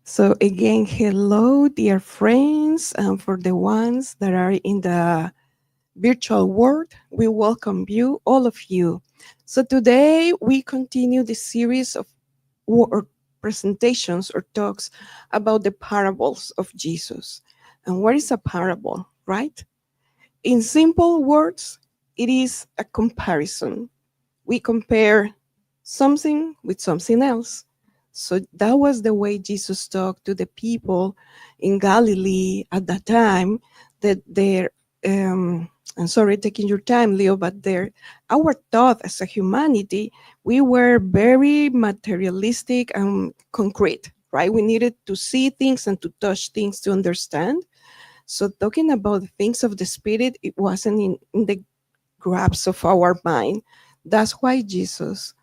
So again, hello, dear friends, and for the ones that are in the virtual world, we welcome you, all of you. So today we continue the series of or presentations or talks about the parables of Jesus. And what is a parable, right? In simple words, it is a comparison. We compare something with something else. So that was the way Jesus talked to the people in Galilee at that time. That they're, I'm sorry taking your time, Leo, but our thought as a humanity, we were very materialistic and concrete, right? We needed to see things and to touch things to understand. So talking about the things of the spirit, it wasn't in the grasp of our mind. That's why Jesus,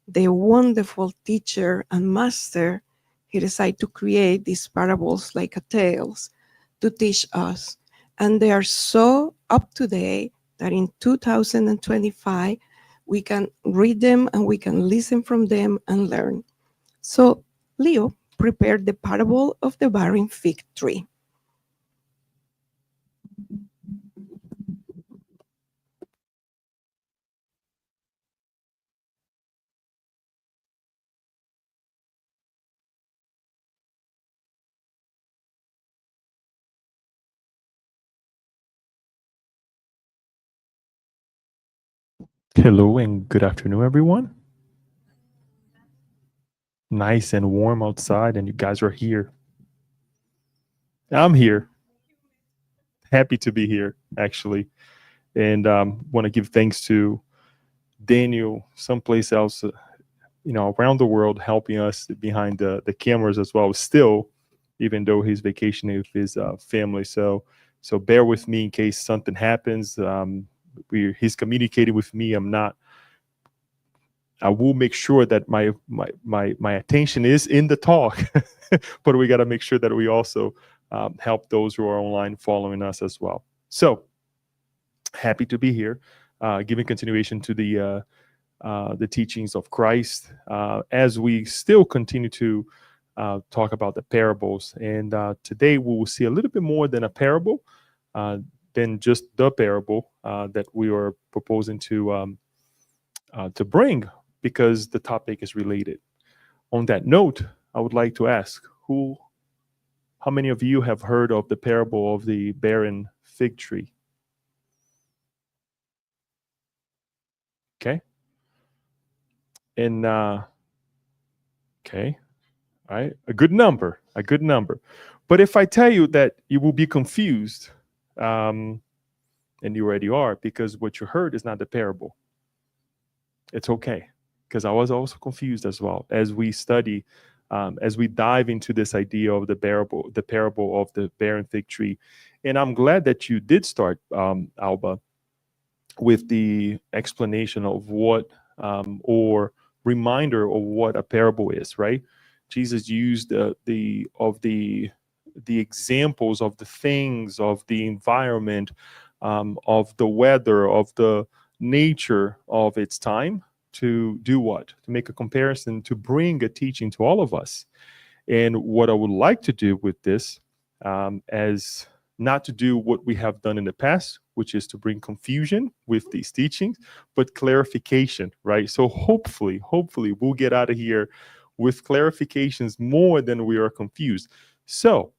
the wonderful teacher and master, he decided to create these parables like a tales to teach us. And they are so up to date that in 2025, we can read them and we can listen from them and learn. So Leo prepared the parable of the barren fig tree. Hello and good afternoon, everyone. Nice and warm outside, and you guys are here. I'm here. Happy to be here, actually. And want to give thanks to Daniel, someplace else, around the world, helping us behind the cameras as well. Still, even though he's vacationing with his family, so bear with me in case something happens. He's communicating with me. I will make sure that my attention is in the talk, but we got to make sure that we also help those who are online following us as well. So happy to be here, giving continuation to the teachings of Christ as we still continue to talk about the parables. And today we will see a little bit more than a parable, than just the parable that we are proposing to bring, because the topic is related. On that note, I would like to ask how many of you have heard of the parable of the barren fig tree? Okay. And okay, all right, a good number, a good number. But if I tell you that, you will be confused, um, and you already are, because what you heard is not the parable. It's okay, because I was also confused as well as we study, as we dive into this idea of the parable of the barren fig tree. And I'm glad that you did start, Alba, with the explanation of what, or reminder of what a parable is. Right? Jesus used the examples of the things, of the environment, of the weather, of the nature of its time, to do what? To make a comparison, to bring a teaching to all of us. And what I would like to do with this, as not to do what we have done in the past, which is to bring confusion with these teachings, but clarification, right? So hopefully we'll get out of here with clarifications more than we are confused. So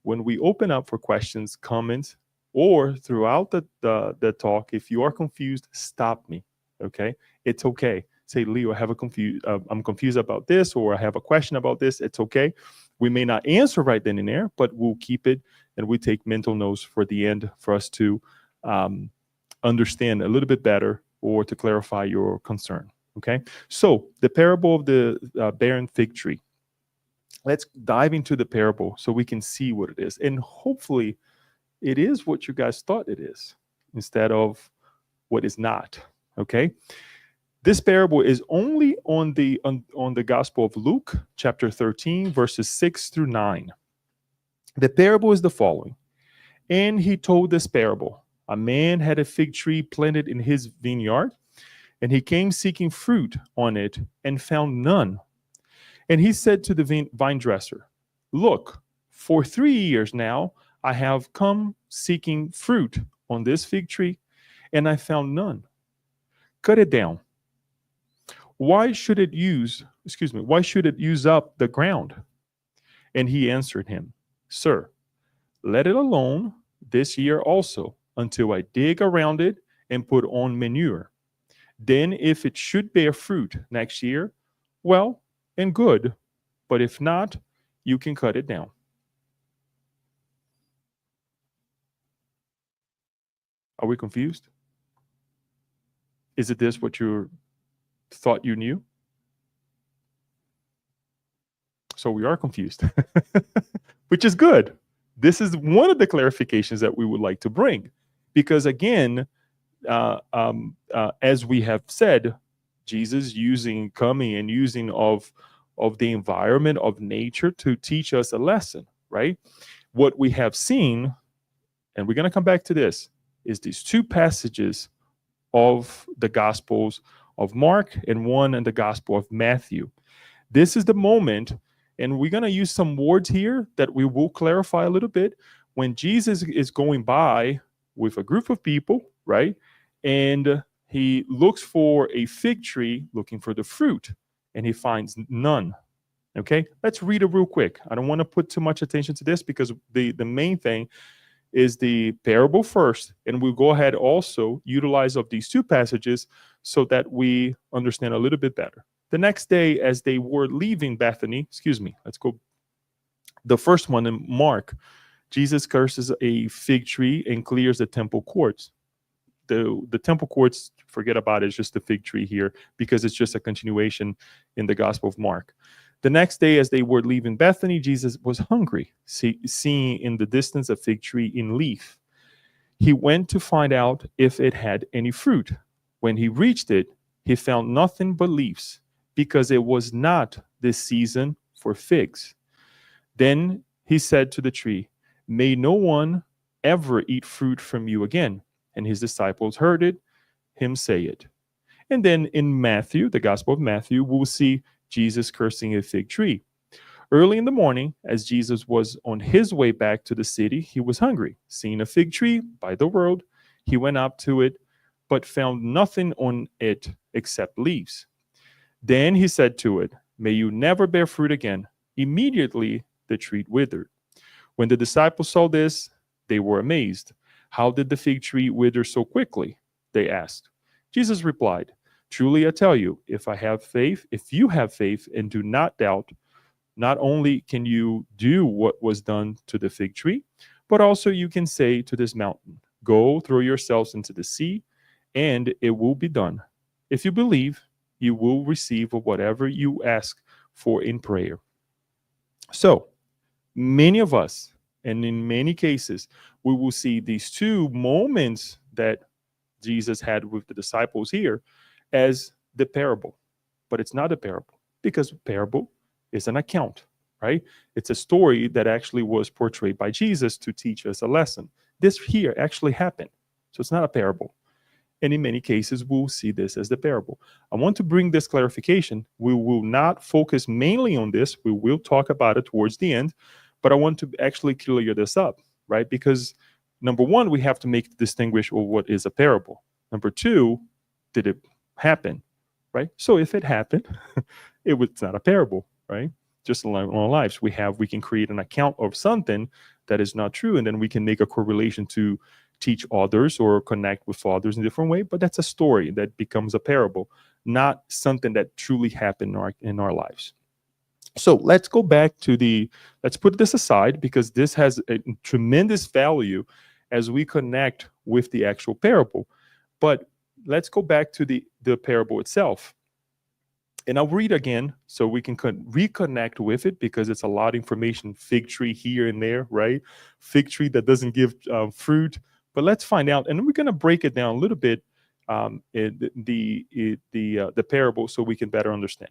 when we open up for questions, comments, or throughout the talk, if you are confused, stop me. Okay, it's okay. Say, Leo, I'm confused about this, or I have a question about this. It's okay. We may not answer right then and there, but we'll keep it, and we take mental notes for the end for us to um, understand a little bit better, or to clarify your concern. Okay, so the parable of the barren fig tree. Let's dive into the parable so we can see what it is, and hopefully it is what you guys thought it is, instead of what is not. Okay, this parable is only on the Gospel of Luke, chapter 13, verses 6 through 9. The parable is the following. And he told this parable: a man had a fig tree planted in his vineyard, and he came seeking fruit on it and found none. And he said to the vine dresser, Look, for 3 years now, I have come seeking fruit on this fig tree, and I found none. Cut it down. Why should it use up the ground? And he answered him, Sir, let it alone this year also, until I dig around it and put on manure. Then, if it should bear fruit next year, well and good. But if not, you can cut it down. Are we confused? Is it this what you thought you knew? So we are confused, which is good. This is one of the clarifications that we would like to bring. Because again, as we have said, Jesus coming and using of the environment of nature to teach us a lesson, right? What we have seen, and we're going to come back to this, is these two passages of the Gospels of Mark and one in the Gospel of Matthew. This is the moment, and we're going to use some words here that we will clarify a little bit. When Jesus is going by with a group of people, right? And he looks for a fig tree, looking for the fruit, and he finds none. Okay, let's read it real quick. I don't want to put too much attention to this because the main thing is the parable first, and we'll go ahead also utilize of these two passages so that we understand a little bit better. The next day, as they were leaving Bethany, let's go. The first one in Mark, Jesus curses a fig tree and clears the temple courts. The temple courts, forget about it, it's just the fig tree here because it's just a continuation in the Gospel of Mark. The next day, as they were leaving Bethany, Jesus was hungry, seeing in the distance a fig tree in leaf. He went to find out if it had any fruit. When he reached it, he found nothing but leaves, because it was not the season for figs. Then he said to the tree, May no one ever eat fruit from you again. And his disciples heard him say it. And then in Matthew, the Gospel of Matthew, we'll see Jesus cursing a fig tree. Early in the morning, as Jesus was on his way back to the city, he was hungry. Seeing a fig tree by the road, he went up to it, but found nothing on it except leaves. Then he said to it, May you never bear fruit again. Immediately the tree withered. When the disciples saw this, they were amazed. How did the fig tree wither so quickly? They asked. Jesus replied, Truly I tell you, if you have faith and do not doubt, not only can you do what was done to the fig tree, but also you can say to this mountain, Go throw yourselves into the sea, and it will be done. If you believe, you will receive whatever you ask for in prayer. So, many of us, and in many cases, we will see these two moments that Jesus had with the disciples here as the parable. But it's not a parable, because parable is an account, right? It's a story that actually was portrayed by Jesus to teach us a lesson. This here actually happened. So it's not a parable. And in many cases, we'll see this as the parable. I want to bring this clarification. We will not focus mainly on this. We will talk about it towards the end, but I want to actually clear this up, right? Because number one, we have to make the distinguish of what is a parable. Number two, did it happen, right? So if it happened, it's not a parable, right? Just in our lives, we can create an account of something that is not true, and then we can make a correlation to teach others or connect with others in a different way. But that's a story that becomes a parable, not something that truly happened in our lives. So let's go back let's put this aside, because this has a tremendous value as we connect with the actual parable. But let's go back to the parable itself. And I'll read again so we can reconnect with it, because it's a lot of information. Fig tree here and there, right? Fig tree that doesn't give fruit. But let's find out, and we're going to break it down a little bit, the parable, so we can better understand.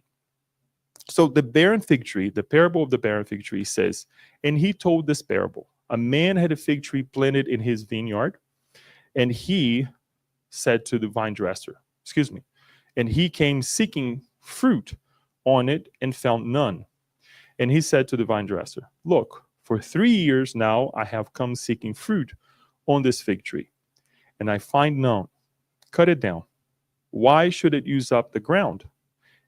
So the barren fig tree, the parable of the barren fig tree says, and he told this parable: a man had a fig tree planted in his vineyard, and he said to the vine dresser, and he came seeking fruit on it and found none. And he said to the vine dresser, "Look, for 3 years now I have come seeking fruit on this fig tree, and I find none. Cut it down. Why should it use up the ground?"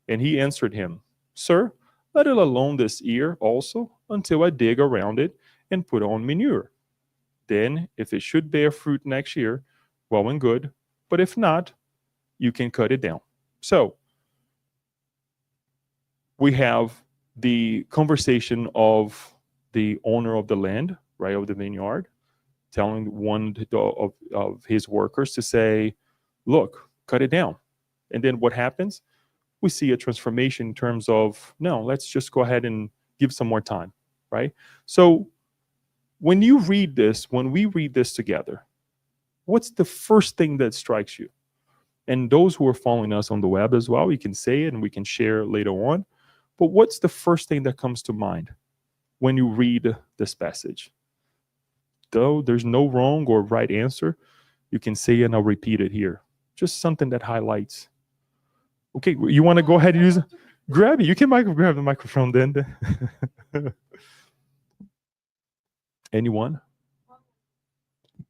And he answered him, "Sir, let it alone this year also, until I dig around it and put on manure. Then, if it should bear fruit next year, well and good. But if not, you can cut it down." So we have the conversation of the owner of the land, right, of the vineyard, telling one of his workers to say, "Look, cut it down." And then what happens? We see a transformation in terms of, no, let's just go ahead and give some more time, right? So when you read this, when we read this together, what's the first thing that strikes you? And those who are following us on the web as well, you can say it and we can share later on. But what's the first thing that comes to mind when you read this passage? Though there's no wrong or right answer, you can say it and I'll repeat it here. Just something that highlights. Okay, you want to go ahead and use it? Grab it. You can grab the microphone then. Anyone?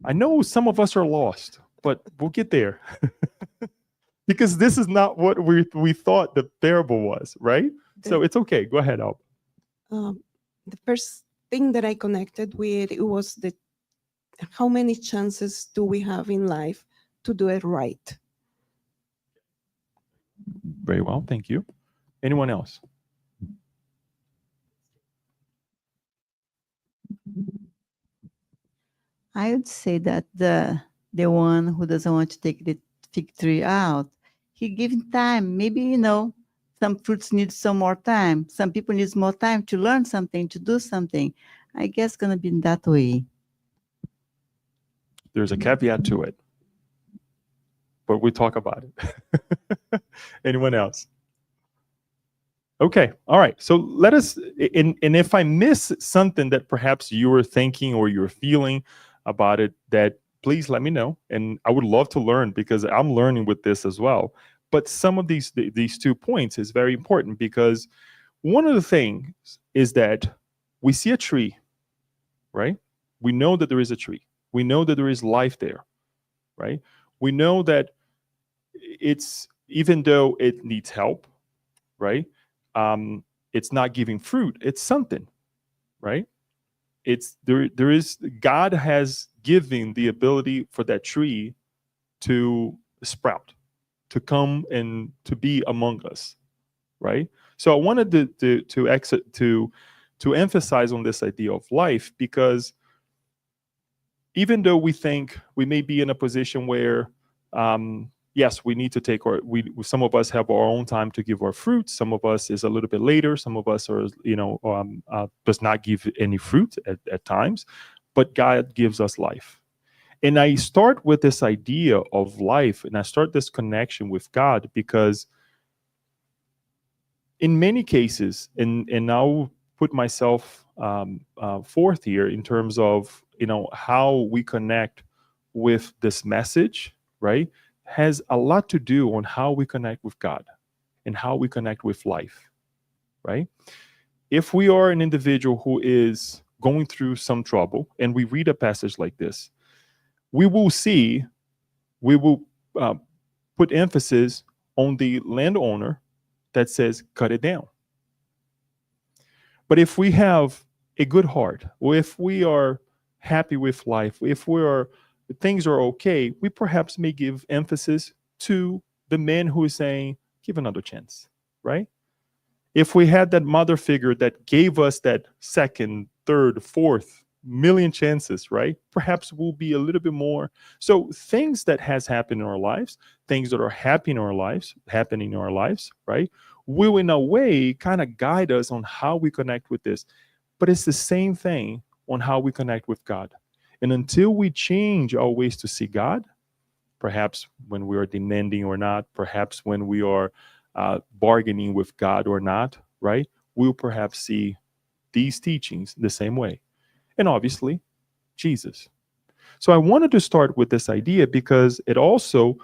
I know some of us are lost, but we'll get there. Because this is not what we thought the parable was, right? So it's okay. Go ahead, Al. Um, the first thing that I connected with it was the how many chances do we have in life to do it right? Very well, thank you. Anyone else? I would say that the one who doesn't want to take the fig tree out, he given time. Maybe some fruits need some more time. Some people need more time to learn something, to do something. I guess gonna be in that way. There's a caveat to it, but we talk about it. Anyone else? Okay, all right. So let us, and if I miss something that perhaps you were thinking or you're feeling about it, that please let me know. And I would love to learn because I'm learning with this as well. But some of these 2 points is very important because one of the things is that we see a tree, right? We know that there is a tree. We know that there is life there, right? We know that it's, even though it needs help, right? It's not giving fruit. It's something, right? It's there is, God has given the ability for that tree to sprout, to come and to be among us, right? So I wanted to emphasize on this idea of life, because even though we think we may be in a position where yes, we need to take some of us have our own time to give our fruit. Some of us is a little bit later. Some of us are, does not give any fruit at times, but God gives us life. And I start with this idea of life, and I start this connection with God because in many cases, and I'll put myself forth here in terms of, how we connect with this message, right? Has a lot to do on how we connect with God and how we connect with life, right? If we are an individual who is going through some trouble and we read a passage like this, we will uh, put emphasis on the landowner that says, cut it down. But if we have a good heart, or if we are happy with life, if things are okay, we perhaps may give emphasis to the man who is saying, give another chance, right? If we had that mother figure that gave us that second, third, fourth million chances, right? Perhaps we'll be a little bit more. So things that has happened in our lives, things that are happening in our lives, right? Will in a way kind of guide us on how we connect with this. But it's the same thing on how we connect with God. And until we change our ways to see God, perhaps when we are demanding or not, perhaps when we are bargaining with God or not, right? We'll perhaps see these teachings the same way. And obviously, Jesus. So I wanted to start with this idea because it also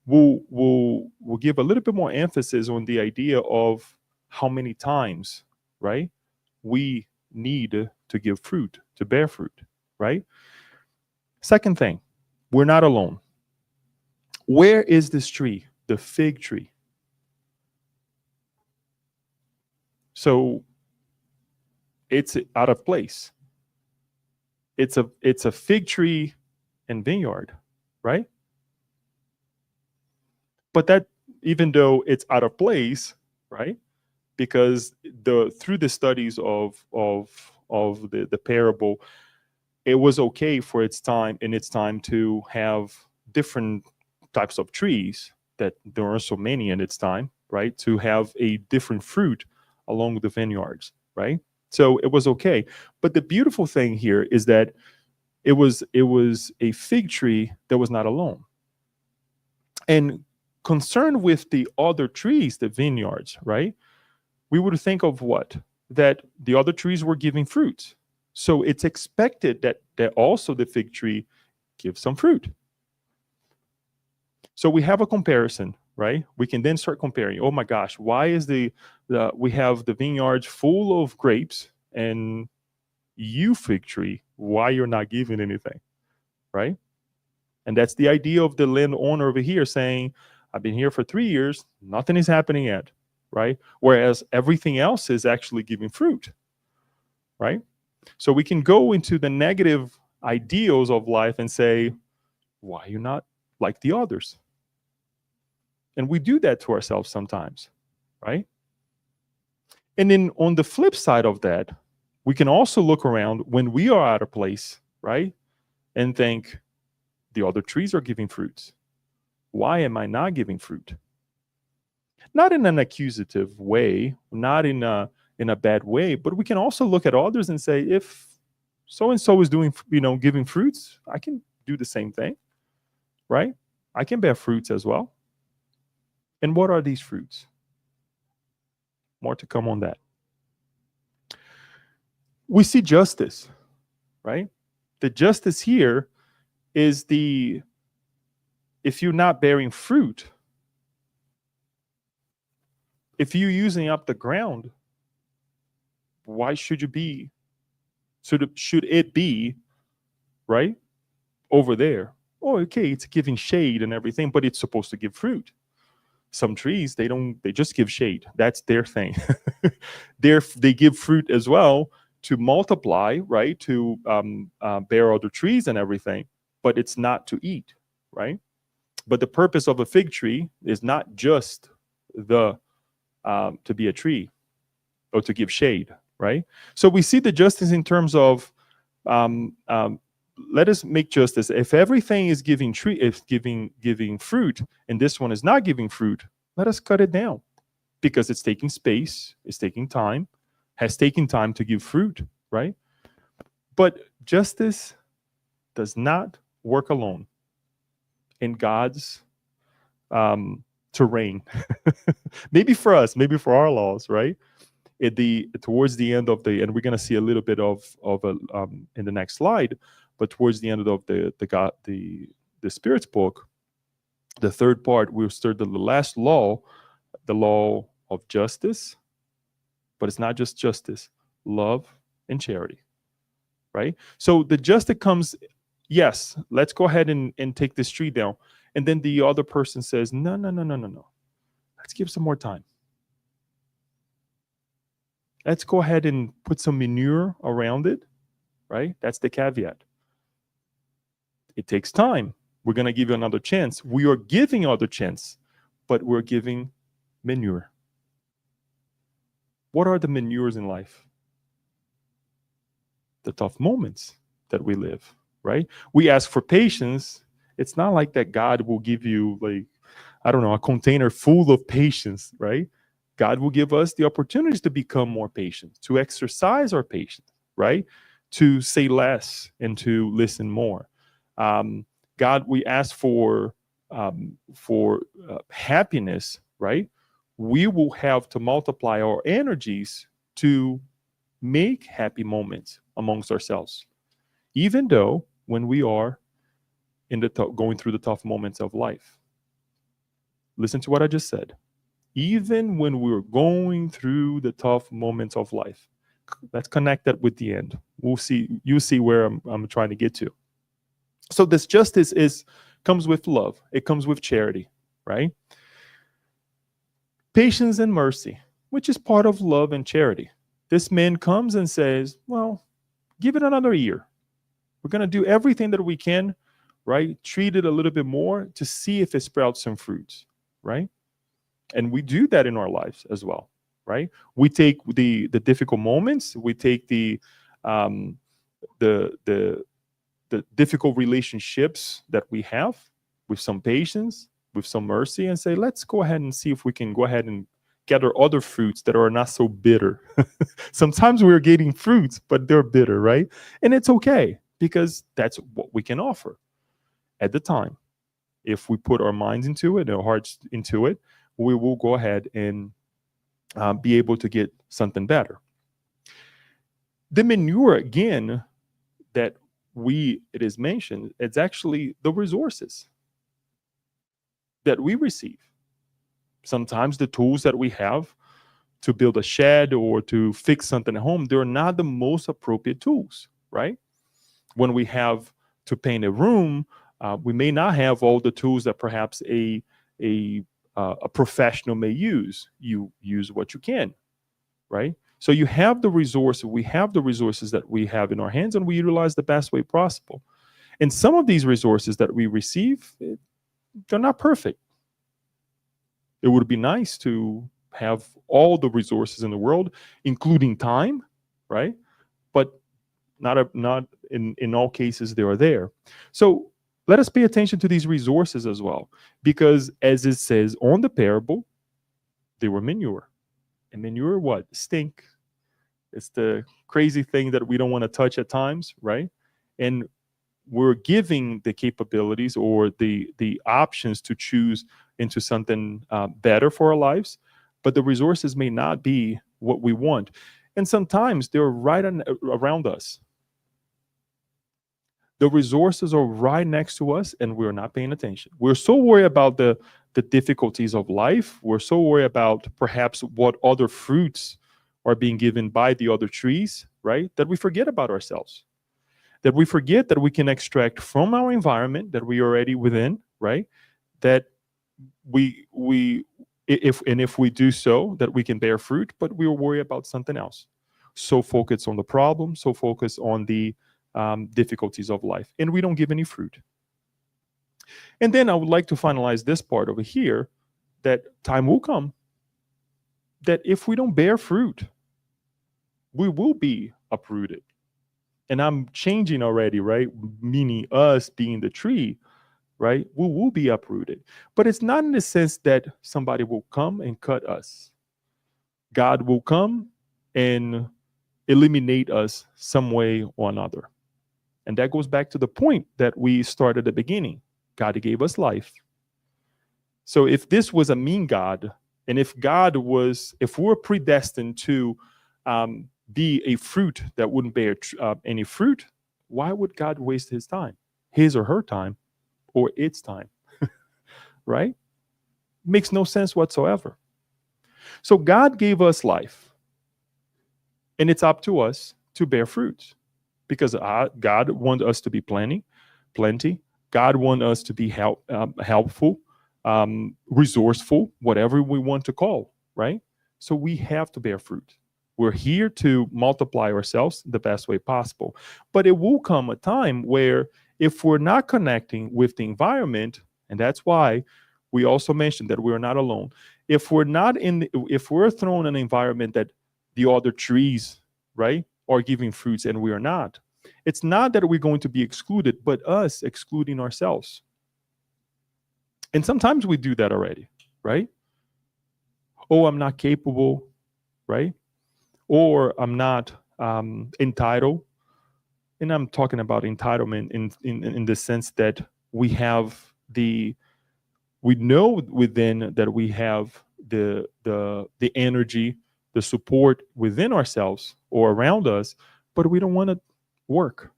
will give a little bit more emphasis on the idea of how many times, right? we need to give fruit, to bear fruit, right? Second thing, we're not alone. Where is this tree? The fig tree. So it's out of place. It's a fig tree and vineyard, right? But that, even though it's out of place, right? Because the through the studies of the parable, it was okay for its time in its time to have different types of trees, that there are so many in its time, right? To have a different fruit along the vineyards, right? So it was okay. But the beautiful thing here is that it was a fig tree that was not alone. And concerned with the other trees, the vineyards, right? We would think of what? That the other trees were giving fruit. So it's expected that also the fig tree gives some fruit. So we have a comparison, right? We can then start comparing. Oh my gosh, why is the we have the vineyards full of grapes, and you fig tree, why you're not giving anything, right? And that's the idea of the landowner over here saying, I've been here for 3 years, nothing is happening yet, right? Whereas everything else is actually giving fruit, right? So we can go into the negative ideals of life and say, why are you not like the others? And we do that to ourselves sometimes, right? And then on the flip side of that, we can also look around when we are out of place, right? And think, the other trees are giving fruits. Why am I not giving fruit? Not in an accusative way, not in a bad way, but we can also look at others and say, if so and so is doing, giving fruits, I can do the same thing, right? I can bear fruits as well. And what are these fruits? More to come on that. We see justice, right? The justice here is if you're not bearing fruit, if you're using up the ground, why should you be? Should it be, right, over there? Oh, okay, it's giving shade and everything, but it's supposed to give fruit. Some trees, they don't, they just give shade. That's their thing. They give fruit as well to multiply, right, to bear other trees and everything, but it's not to eat, right? But the purpose of a fig tree is not just the to be a tree or to give shade, right? So we see the justice in terms of um, um, let us make justice. If everything is giving if giving fruit, and this one is not giving fruit, let us cut it down, because it's taking space, it's taking time, has taken time to give fruit, right? But justice does not work alone in God's terrain. Maybe for us, maybe for our laws, right? At the towards the end of the, and we're going to see a little bit of a, in the next slide, but towards the end of the Spirit's book, the third part, we'll start the last law, the law of justice, but it's not just justice, love and charity, right? So the justice comes, yes, let's go ahead and take this tree down. And then the other person says, no, no, no, no, no, no. Let's give some more time. Let's go ahead and put some manure around it, right? That's the caveat. It takes time. We're going to give you another chance. We are giving another chance, but we're giving manure. What are the manures in life? The tough moments that we live, right? We ask for patience. It's not like that God will give you, like, I don't know, a container full of patience, right? God will give us the opportunities to become more patient, to exercise our patience, right? To say less and to listen more. God, we ask for happiness, right? We will have to multiply our energies to make happy moments amongst ourselves, even though when we are in the going through the tough moments of life. Listen to what I just said. Even when we're going through the tough moments of life, let's connect that with the end. We'll see. You see where I'm trying to get to. So this justice is comes with love. It comes with charity, right? Patience and mercy, which is part of love and charity. This man comes and says, "Well, give it another year. We're going to do everything that we can, right? Treat it a little bit more to see if it sprouts some fruits, right?" And we do that in our lives as well, right? We take the difficult moments, we take um, the the difficult relationships that we have with some patience, with some mercy, and say, let's go ahead and see if we can go ahead and gather other fruits that are not so bitter. Sometimes we're getting fruits, but they're bitter, right? And it's okay because that's what we can offer at the time. If we put our minds into it, our hearts into it, we will go ahead and be able to get something better. The manure, again, that it is mentioned, it's actually the resources that we receive. Sometimes the tools that we have to build a shed or to fix something at home, they're not the most appropriate tools, right? When we have to paint a room, we may not have all the tools that perhaps a professional may use. You use what you can, right? So you have the resources. We have the resources that we have in our hands, and we utilize the best way possible. And some of these resources that we receive, they're not perfect. It would be nice to have all the resources in the world, including time, right? But not in all cases they are there. So let us pay attention to these resources as well, because as it says on the parable, they were manure. And manure, what? Stink. It's the crazy thing that we don't want to touch at times, right? And we're giving the capabilities or the options to choose into something better for our lives, but the resources may not be what we want. And sometimes they're around us. The resources are right next to us and we're not paying attention. We're so worried about the difficulties of life. We're so worried about perhaps what other fruits are being given by the other trees, right? That we forget about ourselves. That we forget that we can extract from our environment that we are already within, right? That if we do so, that we can bear fruit, but we will worry about something else. So focused on the problem, so focused on the difficulties of life, and we don't give any fruit. And then I would like to finalize this part over here, that time will come that if we don't bear fruit, we will be uprooted. And I'm changing already, right? Meaning us being the tree, right? We will be uprooted. But it's not in the sense that somebody will come and cut us. God will come and eliminate us some way or another. And that goes back to the point that we started at the beginning. God gave us life. So if this was a mean God, and if we're predestined to be a fruit that wouldn't bear any fruit, why would God waste his time, his or her time, or its time? Right? Makes no sense whatsoever. So God gave us life, and it's up to us to bear fruit, because God wants us to be plenty. God wants us to be helpful, resourceful, whatever we want to call, right? So we have to bear fruit. We're here to multiply ourselves the best way possible. But it will come a time where if we're not connecting with the environment, and that's why we also mentioned that we're not alone. If we're thrown in an environment that the other trees, right, are giving fruits and we are not, it's not that we're going to be excluded, but us excluding ourselves. And sometimes we do that already, right? Oh, I'm not capable, right? Or I'm not entitled. And I'm talking about entitlement in the sense that we know within that we have the energy, the support within ourselves or around us, but we don't want to work.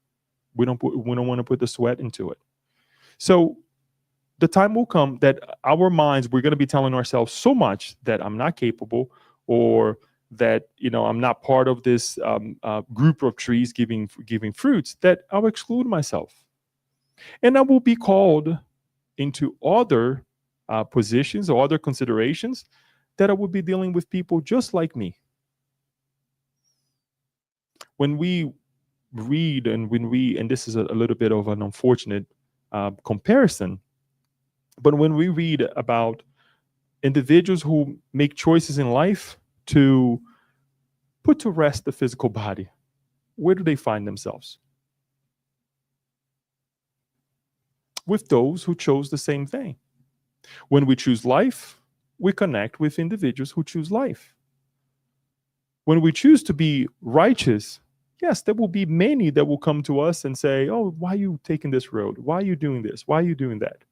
We don't want to put the sweat into it. So the time will come that our minds, we're going to be telling ourselves so much that I'm not capable, or that I'm not part of this group of trees giving fruits, that I'll exclude myself, and I will be called into other positions or other considerations that I would be dealing with people just like me. When we read and this is a little bit of an unfortunate comparison, but when we read about individuals who make choices in life to put to rest the physical body, where do they find themselves? With those who chose the same thing. When we choose life, we connect with individuals who choose life. When we choose to be righteous, yes, there will be many that will come to us and say, "Oh, why are you taking this road? Why are you doing this? Why are you doing that?"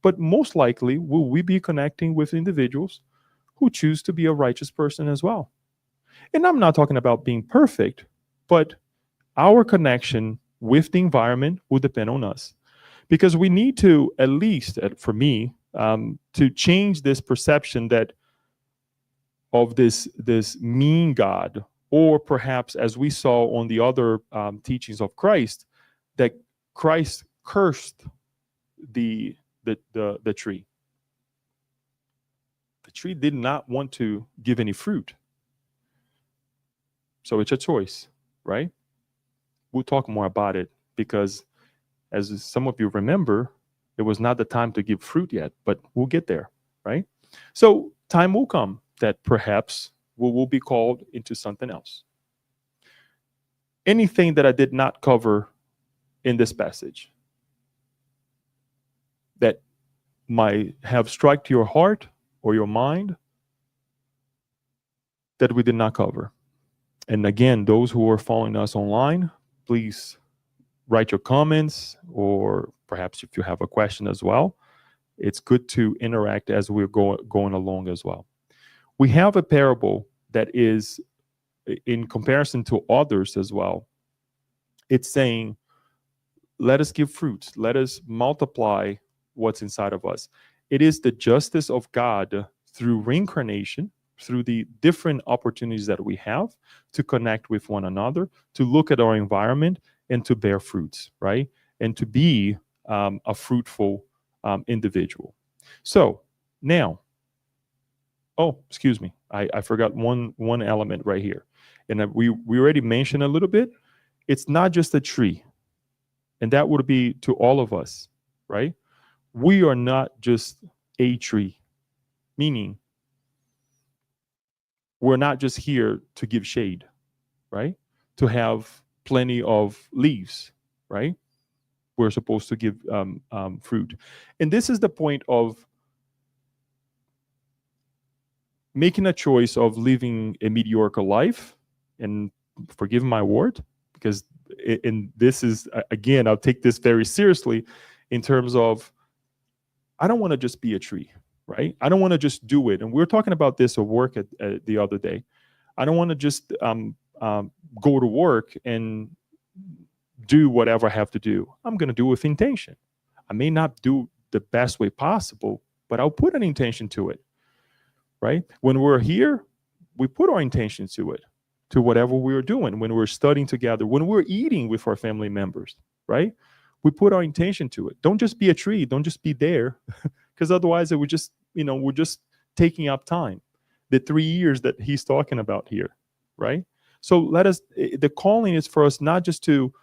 But most likely, will we be connecting with individuals who choose to be a righteous person as well? And I'm not talking about being perfect, but our connection with the environment will depend on us. Because we need to, at least for me, to change this perception that of this mean God, or perhaps as we saw on the other teachings of Christ, that Christ cursed the tree. The tree did not want to give any fruit, so it's a choice, right? We'll talk more about it because, as some of you remember, it was not the time to give fruit yet, but we'll get there, right? So time will come that perhaps we will be called into something else. Anything that I did not cover in this passage that might have struck your heart or your mind that we did not cover. And again, those who are following us online, please write your comments, or perhaps if you have a question as well. It's good to interact as we're going along as well. We have a parable that is, in comparison to others as well, it's saying, let us give fruits, let us multiply what's inside of us. It is the justice of God through reincarnation, through the different opportunities that we have to connect with one another, to look at our environment, and to bear fruits, right? And to be a fruitful individual. So now, oh, excuse me, I forgot one element right here, and we already mentioned a little bit. It's not just a tree, and that would be to all of us, right? We are not just a tree, meaning we're not just here to give shade, right? To have plenty of leaves, right? We're supposed to give fruit. And this is the point of making a choice of living a mediocre life, and forgive my word, because and this is, again, I'll take this very seriously in terms of, I don't want to just be a tree, right? I don't want to just do it. And we were talking about this at work at the other day. I don't want to just go to work and do whatever I have to do. I'm going to do it with intention. I may not do the best way possible, but I'll put an intention to it, right? When we're here, we put our intention to it, to whatever we're doing. When we're studying together, when we're eating with our family members, right? We put our intention to it. Don't just be a tree. Don't just be there, because otherwise it would just, we're just taking up time. The 3 years that he's talking about here, right? So let us, the calling is for us not just to,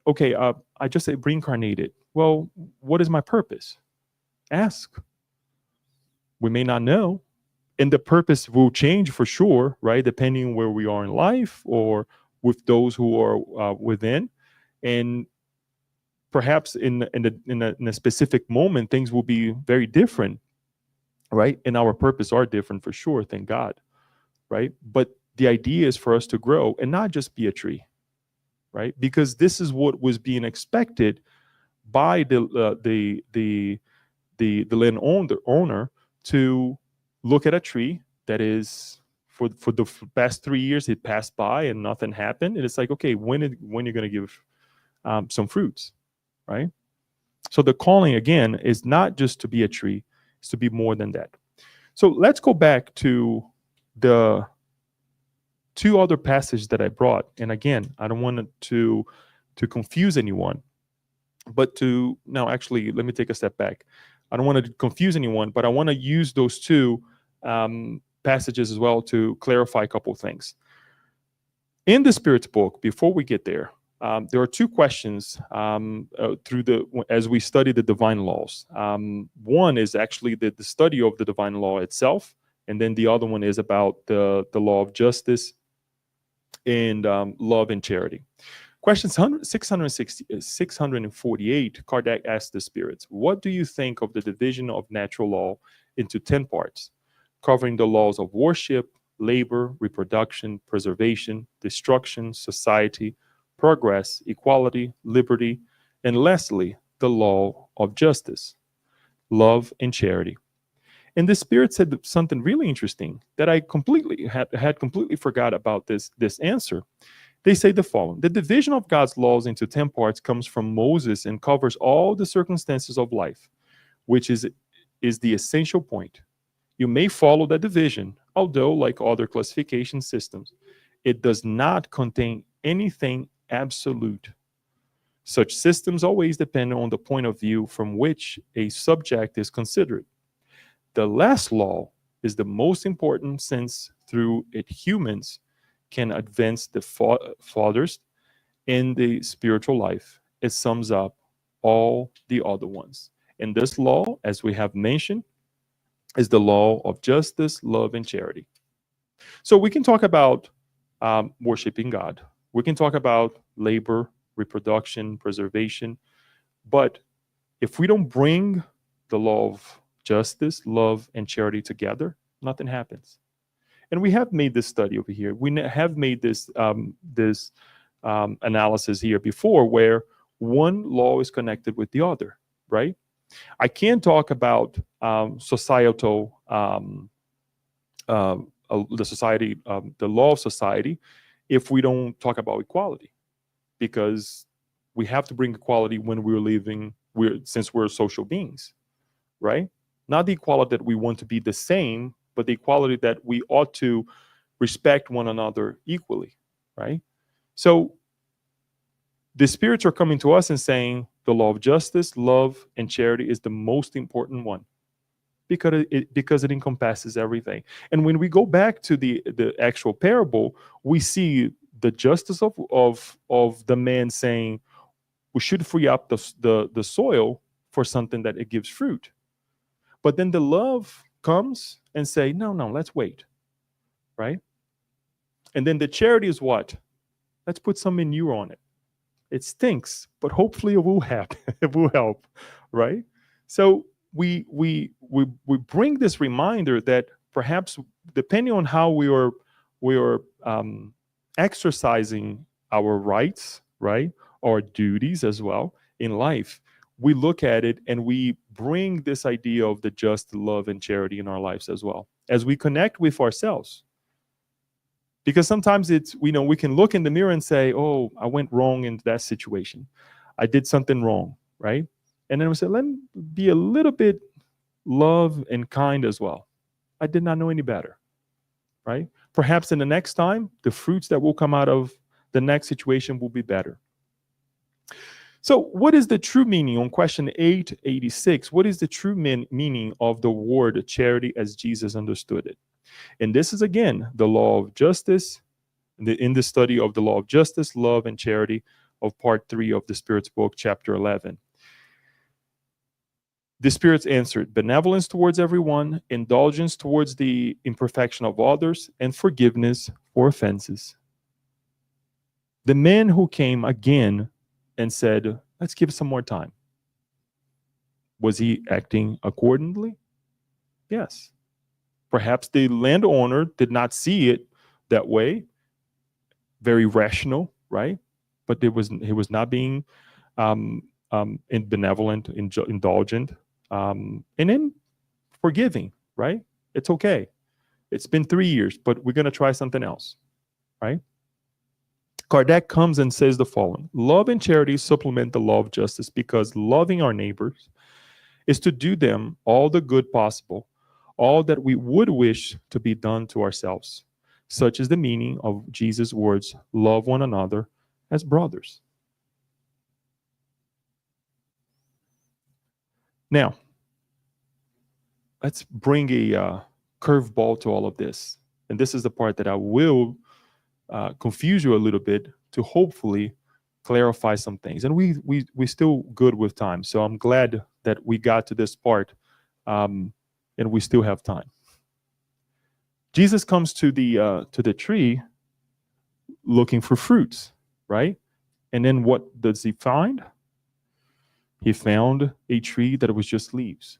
okay, I just say reincarnated. Well, what is my purpose? Ask. We may not know. And the purpose will change for sure, right? Depending on where we are in life or with those who are within. And perhaps in a specific moment, things will be very different, right? And our purpose are different for sure, thank God, right? But the idea is for us to grow and not just be a tree, right? Because this is what was being expected by the land owner to look at a tree that is for the past 3 years it passed by and nothing happened, and it's like, okay, when you're going to give some fruits, right? So the calling again is not just to be a tree, it's to be more than that. So let's go back to the two other passages that I brought, and again, I don't want to confuse anyone, but to now actually let me take a step back. I don't want to confuse anyone, but I want to use those two passages as well to clarify a couple of things. In the Spirit's book, before we get there, there are two questions through the as we study the divine laws. One is actually the study of the divine law itself, and then the other one is about the law of justice and love and charity. Question 648, Kardec asked the spirits, what do you think of the division of natural law into 10 parts, covering the laws of worship, labor, reproduction, preservation, destruction, society, progress, equality, liberty, and lastly, the law of justice, love, and charity? And the spirit said something really interesting that I completely had completely forgot about this answer. They say the following: the division of God's laws into 10 parts comes from Moses and covers all the circumstances of life, which is the essential point. You may follow that division, although, like other classification systems, it does not contain anything absolute. Such systems always depend on the point of view from which a subject is considered. The last law is the most important, since through it humans can advance the farthest in the spiritual life. It sums up all the other ones. And this law, as we have mentioned, is the law of justice, love, and charity. So we can talk about worshiping God. We can talk about labor, reproduction, preservation. But if we don't bring the law of justice, love, and charity together, nothing happens. And we have made this study over here. We have made this analysis here before, where one law is connected with the other, right? I can't talk about societal, the society, the law of society, if we don't talk about equality, because we have to bring equality when we're living, since we're social beings, right? Not the equality that we want to be the same, but the equality that we ought to respect one another equally, right? So the spirits are coming to us and saying the law of justice, love, and charity is the most important one, because it encompasses everything. And when we go back to the actual parable, we see the justice of the man saying we should free up the soil for something that it gives fruit. But then the love comes and say, no, let's wait, right? And then the charity is what? Let's put some manure on it. It stinks, but hopefully it will help. It will help, right? So we bring this reminder that perhaps depending on how we are exercising our rights, right, our duties as well in life, we look at it and we bring this idea of the just love and charity in our lives as well as we connect with ourselves. Because sometimes it's, we can look in the mirror and say, oh, I went wrong in that situation. I did something wrong, right? And then we say, let me be a little bit love and kind as well. I did not know any better, right? Perhaps in the next time, the fruits that will come out of the next situation will be better. So what is the true meaning, on question 886, what is the true meaning of the word charity as Jesus understood it? And this is, again, the law of justice, in the study of the law of justice, love, and charity of part 3 of the Spirit's book, chapter 11. The spirits answered: benevolence towards everyone, indulgence towards the imperfection of others, and forgiveness for offenses. The man who came again and said, let's give some more time, was he acting accordingly? Yes. Perhaps the landowner did not see it that way, very rational, right? But he was not being benevolent, indulgent, and then forgiving, right? It's okay. It's been 3 years, but we're going to try something else, right? Kardec comes and says the following: love and charity supplement the law of justice, because loving our neighbors is to do them all the good possible, all that we would wish to be done to ourselves. Such is the meaning of Jesus' words, love one another as brothers. Now, let's bring a curveball to all of this. And this is the part that I will confuse you a little bit to hopefully clarify some things. And we still good with time. So I'm glad that we got to this part, and we still have time. Jesus comes to the tree looking for fruits, right? And then what does he find? He found a tree that was just leaves.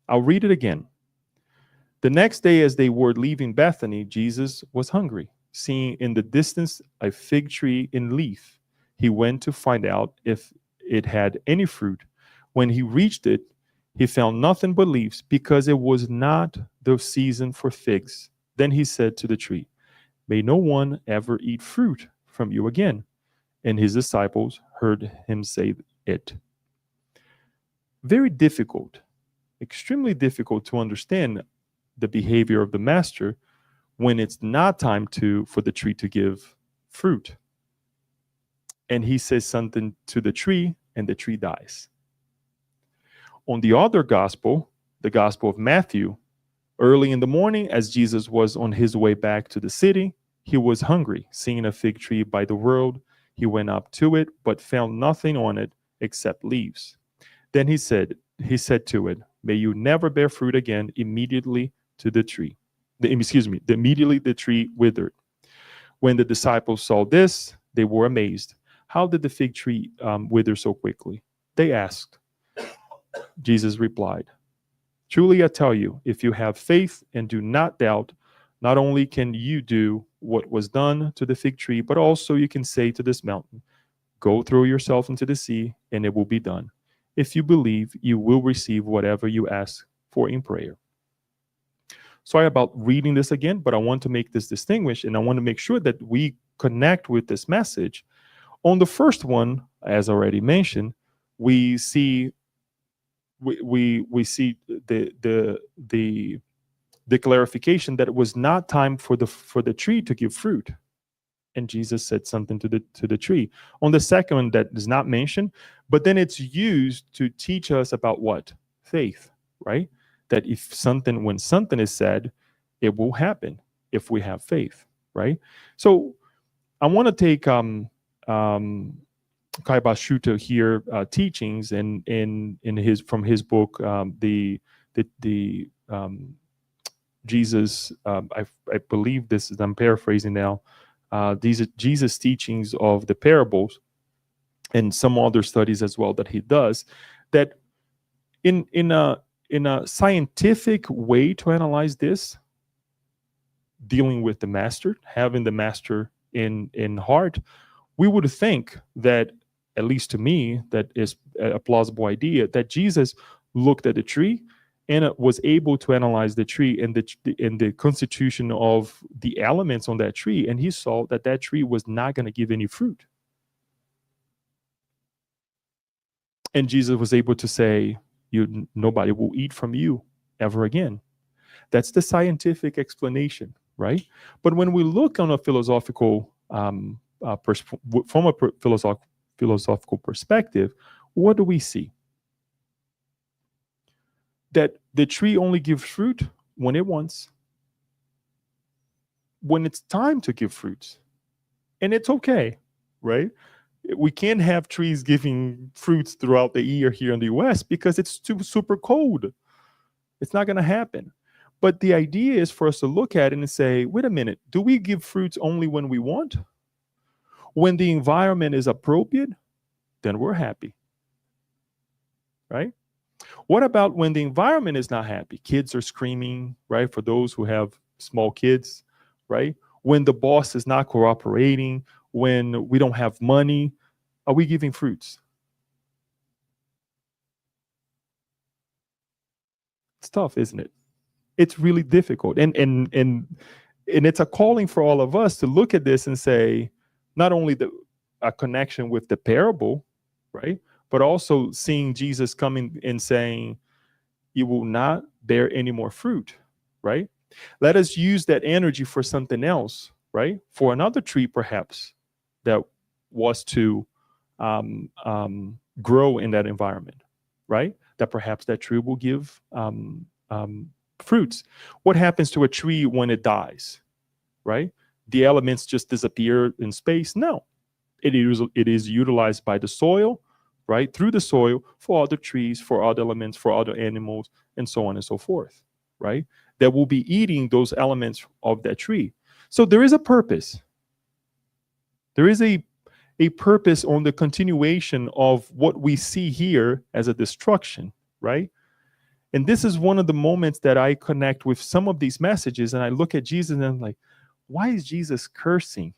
I'll read it again. The next day, as they were leaving Bethany, Jesus was hungry. Seeing in the distance a fig tree in leaf, he went to find out if it had any fruit. When he reached it, he found nothing but leaves, because it was not the season for figs. Then he said to the tree, may no one ever eat fruit from you again. And his disciples heard him say it. Very difficult, extremely difficult to understand the behavior of the master when it's not time for the tree to give fruit. And he says something to the tree, and the tree dies. On the other gospel, the Gospel of Matthew, early in the morning, as Jesus was on his way back to the city, he was hungry. Seeing a fig tree by the road, he went up to it, but found nothing on it except leaves. Then he said to it, may you never bear fruit again. Immediately the tree withered. When the disciples saw this, they were amazed. How did the fig tree wither so quickly? They asked. Jesus replied, truly I tell you, if you have faith and do not doubt, not only can you do what was done to the fig tree, but also you can say to this mountain, go throw yourself into the sea, and it will be done. If you believe, you will receive whatever you ask for in prayer. Sorry about reading this again, but I want to make this distinguished, and I want to make sure that we connect with this message. On the first one, as already mentioned, we see the clarification that it was not time for the tree to give fruit, and Jesus said something to the tree. On the second one, that is not mentioned, but then it's used to teach us about what? Faith, right? That when something is said, it will happen if we have faith, right? So I want to take Kai Bashuta here teachings in his from his book, the Jesus. I believe this is, I'm paraphrasing now. These are Jesus' teachings of the parables, and some other studies as well that he does. That in a scientific way to analyze this, dealing with the master, having the master in heart, we would think that, at least to me, that is a plausible idea, that Jesus looked at the tree and was able to analyze the tree and the constitution of the elements on that tree, and he saw that that tree was not going to give any fruit. And Jesus was able to say, nobody will eat from you ever again. That's the scientific explanation, right? But when we look on a philosophical, from a philosophical perspective, what do we see? That the tree only gives fruit when it wants, when it's time to give fruits. And it's okay, right? We can't have trees giving fruits throughout the year here in the US because it's super cold. It's not going to happen. But the idea is for us to look at it and say, wait a minute, do we give fruits only when we want? When the environment is appropriate, then we're happy, right? What about when the environment is not happy? Kids are screaming, right? For those who have small kids, right? When the boss is not cooperating, when we don't have money, are we giving fruits? It's tough, isn't it? It's really difficult. And it's a calling for all of us to look at this and say, not only a connection with the parable, right? But also seeing Jesus coming and saying, you will not bear any more fruit, right? Let us use that energy for something else, right? For another tree, perhaps, that was to grow in that environment, right? That perhaps that tree will give fruits. What happens to a tree when it dies, right? The elements just disappear in space? No, it is utilized by the soil, right? Through the soil for other trees, for other elements, for other animals, and so on and so forth, right? That will be eating those elements of that tree. So there is a purpose. There is a purpose on the continuation of what we see here as a destruction, right? And this is one of the moments that I connect with some of these messages, and I look at Jesus and I'm like, why is Jesus cursing?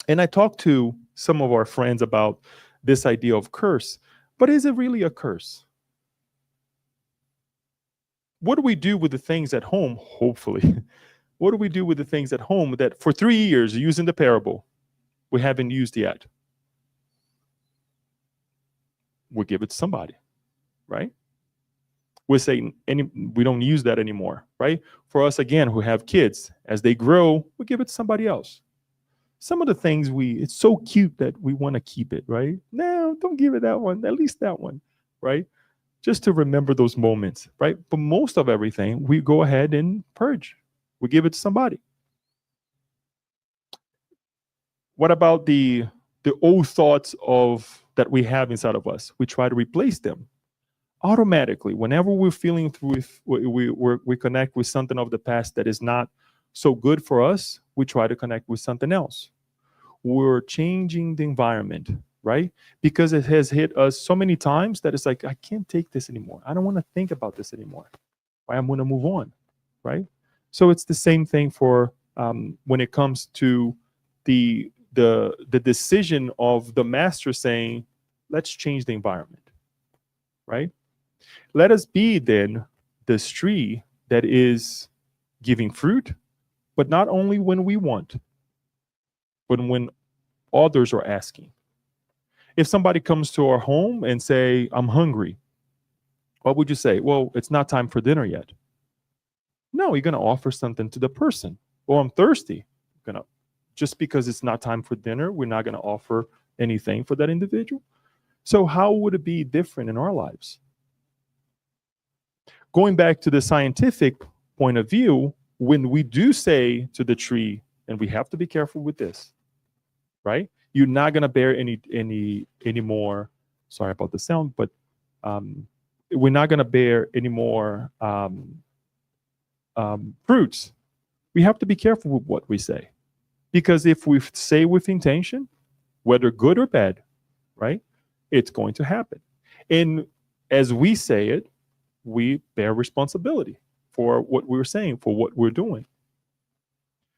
And I talked to some of our friends about this idea of curse, but is it really a curse? What do we do with the things at home, hopefully? What do we do with the things at home that for 3 years, using the parable, we haven't used yet? We give it to somebody, right? We say we don't use that anymore, right? For us, again, who have kids, as they grow, we give it to somebody else. Some of the things it's so cute that we want to keep it, right? No, don't give it that one, at least that one, right? Just to remember those moments, right? But most of everything, we go ahead and purge. We give it to somebody. What about the old thoughts of that we have inside of us? We try to replace them automatically. Whenever we're feeling through, we connect with something of the past that is not so good for us, we try to connect with something else. We're changing the environment, right? Because it has hit us so many times that it's like, I can't take this anymore. I don't want to think about this anymore. Right? I'm going to move on, right? So it's the same thing for when it comes to the decision of the master saying, let's change the environment, right? Let us be then this tree that is giving fruit, but not only when we want, but when others are asking. If somebody comes to our home and say, I'm hungry, what would you say? Well, it's not time for dinner yet. No, you're going to offer something to the person. Well, I'm thirsty. Just because it's not time for dinner, we're not going to offer anything for that individual. So how would it be different in our lives? Going back to the scientific point of view, when we do say to the tree, and we have to be careful with this, right? You're not going to bear any more. Sorry about the sound, but we're not going to bear any more fruits. We have to be careful with what we say, because if we say with intention, whether good or bad, right, it's going to happen. And as we say it, we bear responsibility for what we're saying, for what we're doing.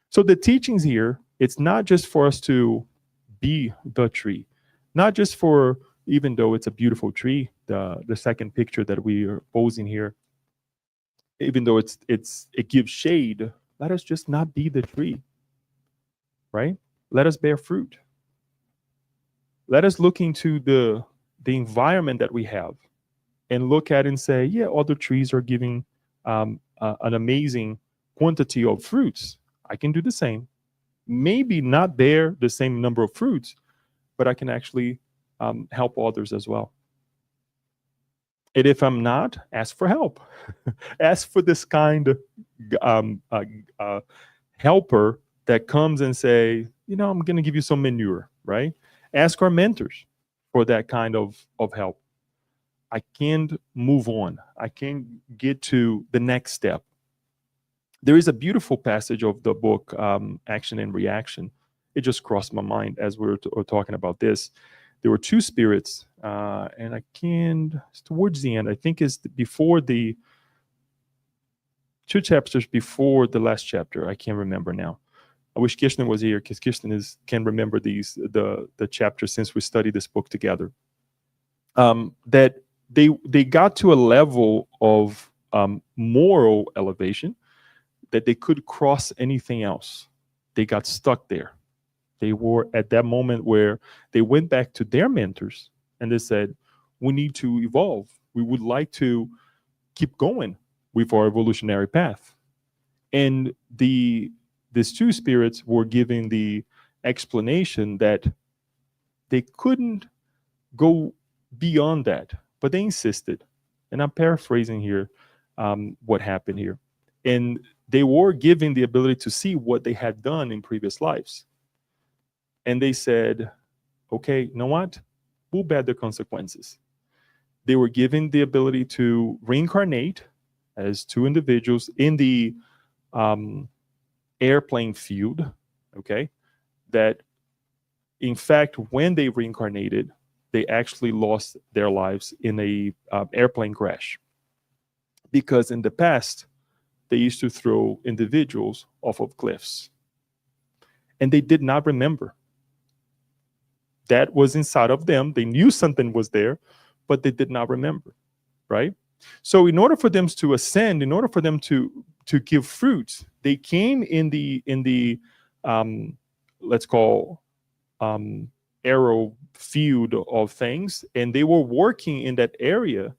So the teachings here, it's not just for us to be the tree, not just for, even though it's a beautiful tree, the second picture that we are posing here, even though it gives shade, let us just not be the tree, right? Let us bear fruit. Let us look into the environment that we have and look at it and say, yeah, other trees are giving an amazing quantity of fruits. I can do the same. Maybe not bear the same number of fruits, but I can actually help others as well. And if I'm not, ask for help. Ask for this kind of helper that comes and say, I'm going to give you some manure, right? Ask our mentors for that kind of help. I can't move on. I can't get to the next step. There is a beautiful passage of the book, Action and Reaction. It just crossed my mind as we were talking about this. There were two spirits, and it's towards the end. I think it's before the 2 chapters before the last chapter. I can't remember now. I wish Kirsten was here, because Kirsten can remember the chapters since we studied this book together. That they got to a level of moral elevation that they could cross anything else. They got stuck there. They were at that moment where they went back to their mentors and they said, we need to evolve. We would like to keep going with our evolutionary path. And these two spirits were giving the explanation that they couldn't go beyond that, but they insisted. And I'm paraphrasing here what happened here. And they were given the ability to see what they had done in previous lives. And they said, okay, you know what? We'll bear the consequences. They were given the ability to reincarnate as two individuals in the um, airplane field, okay? That in fact, when they reincarnated, they actually lost their lives in a airplane crash because in the past they used to throw individuals off of cliffs, and they did not remember. That was inside of them. They knew something was there, but they did not remember, right? So in order for them to ascend, in order for them to give fruits, they came in the um, let's call arrow field of things, and they were working in that area,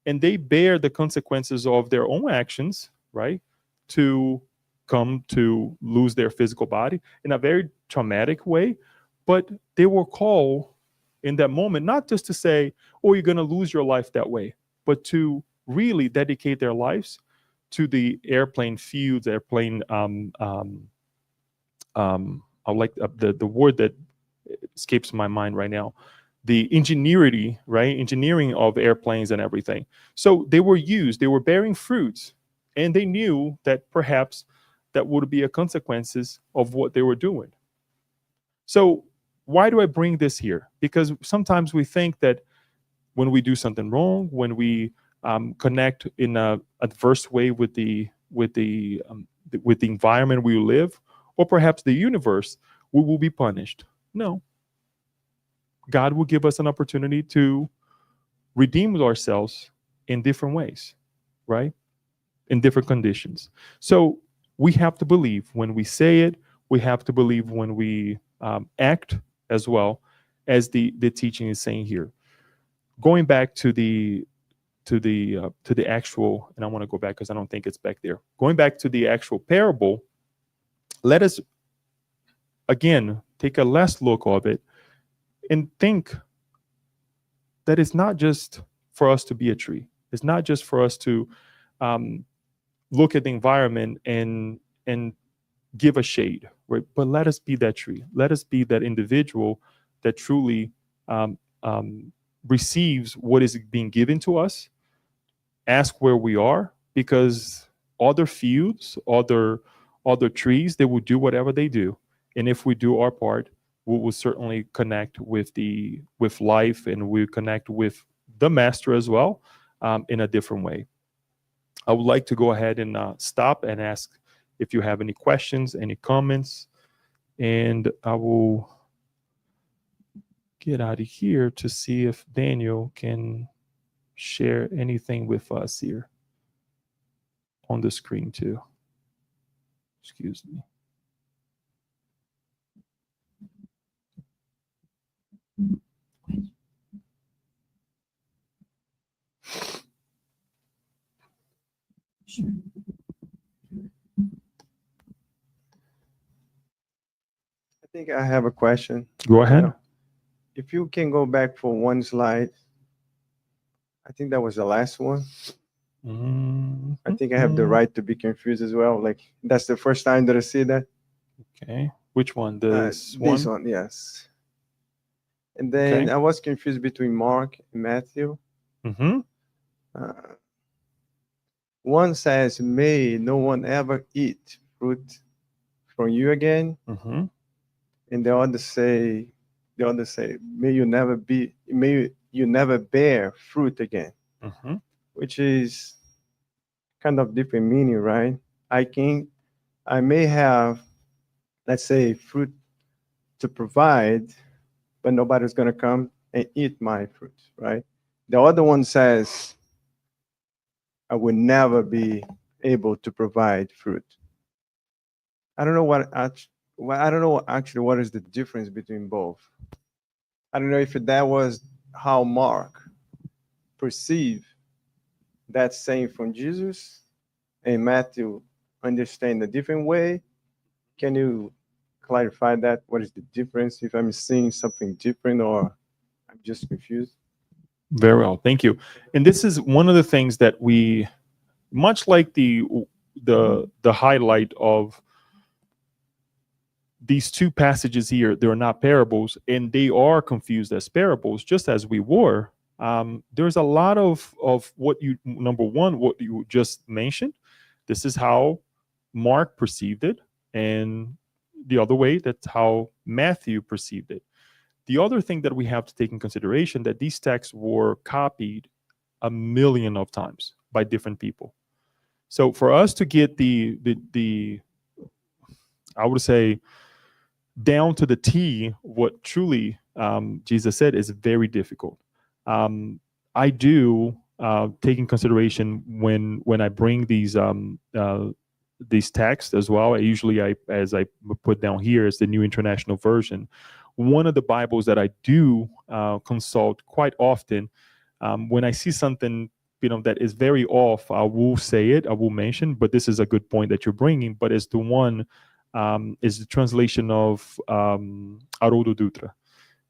and they bear the consequences of their own actions, right? To come to lose their physical body in a very traumatic way, but they were called in that moment not just to say, "Oh, you're going to lose your life that way," but to really dedicate their lives to the airplane fields, airplane. I like the word that escapes my mind right now, the ingenuity, right? Engineering of airplanes and everything. So they were used, they were bearing fruits, and they knew that perhaps that would be a consequences of what they were doing. So why do I bring this here? Because sometimes we think that when we do something wrong, when we connect in a adverse way with the environment we live, or perhaps the universe, we will be punished. No, God will give us an opportunity to redeem ourselves in different ways, right? In different conditions. So we have to believe when we say it. We have to believe when we act as well, as the teaching is saying here. Going back to the actual, and I want to go back because I don't think it's back there. Going back to the actual parable, let us again take a last look of it and think that it's not just for us to be a tree. It's not just for us to um, look at the environment and give a shade, right? But let us be that tree. Let us be that individual that truly um, um, receives what is being given to us. Ask where we are, because other fields, other trees, they will do whatever they do, and if we do our part, we will certainly connect with life, and we connect with the master as well, in a different way. I would like to go ahead and stop and ask if you have any questions, any comments, and I will get out of here to see if Daniel can share anything with us here on the screen too. Excuse me. I think I have a question. Go ahead. If you can go back for one slide, I think that was the last one. I think I have the right to be confused as well. Like that's the first time that I see that. Okay. Which one? This This one? one, yes. And then Okay. I was confused between Mark and Matthew. Mm-hmm. Uh, one says, "May no one ever eat fruit from you again," Mm-hmm. and the other say, may you never bear fruit again," Mm-hmm. which is kind of different meaning, right? I can, I may have, let's say, fruit to provide, but nobody's gonna come and eat my fruit, right? The other one says, "I will never be able to provide fruit." I don't know I don't know actually what is the difference between both. I don't know if that was how Mark perceived that saying from Jesus, and Matthew understand a different way. Can you clarify that? What is the difference if I'm seeing something different or I'm just confused? Very well, thank you. And this is one of the things that we, much like the highlight of these two passages here, they're not parables, and they are confused as parables, just as we were. There's a lot of what you, number one, what you just mentioned. This is how Mark perceived it, and the other way, that's how Matthew perceived it. The other thing that we have to take in consideration that these texts were copied a million of times by different people. So for us to get the I would say down to the T, what truly Jesus said is very difficult. I do take in consideration when I bring these texts as well. As I put down here, is the New International Version. One of the Bibles that I do consult quite often when I see something that is very off, I will say it, I will mention. But this is a good point that you're bringing. But it's the one is the translation of Haroldo Dutra.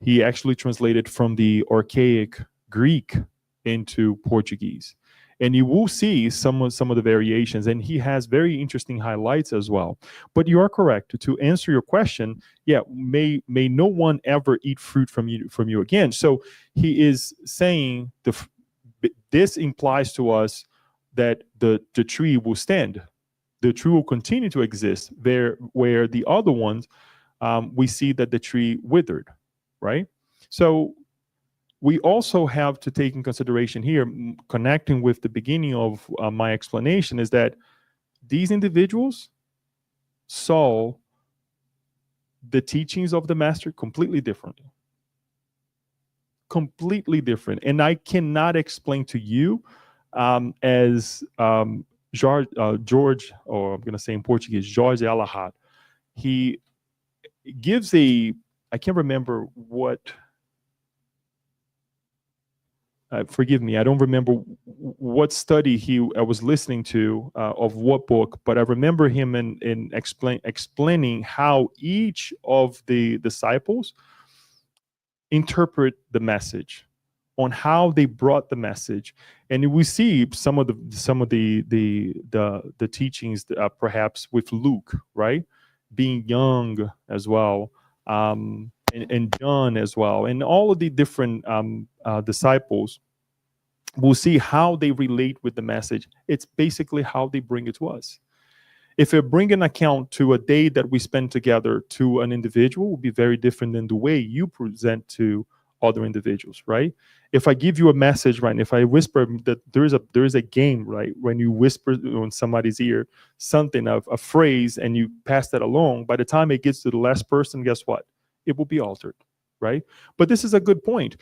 He actually translated from the archaic Greek into Portuguese. And you will see some of the variations, and he has very interesting highlights as well. But you are correct. To answer your question, yeah, may no one ever eat fruit from you again. So he is saying this implies to us that the tree will stand. The tree will continue to exist there, where the other ones, we see that the tree withered, right? So we also have to take in consideration here, connecting with the beginning of my explanation, is that these individuals saw the teachings of the master completely differently. Completely different. And I cannot explain to you as George, or I'm going to say in Portuguese, Jorge Alahad, he gives I can't remember what, forgive me, I don't remember what study I was listening to of what book, but I remember him in explaining how each of the disciples interpret the message, on how they brought the message. And we see some of the teachings perhaps with Luke, right, being young as well, and John as well, and all of the different disciples. We'll see how they relate with the message. It's basically how they bring it to us. If I bring an account to a day that we spend together to an individual, will be very different than the way you present to other individuals, right? If I give you a message, right, and if I whisper that there is a game, right, when you whisper on somebody's ear something of a phrase and you pass that along, by the time it gets to the last person, guess what? It will be altered, right? But this is a good point.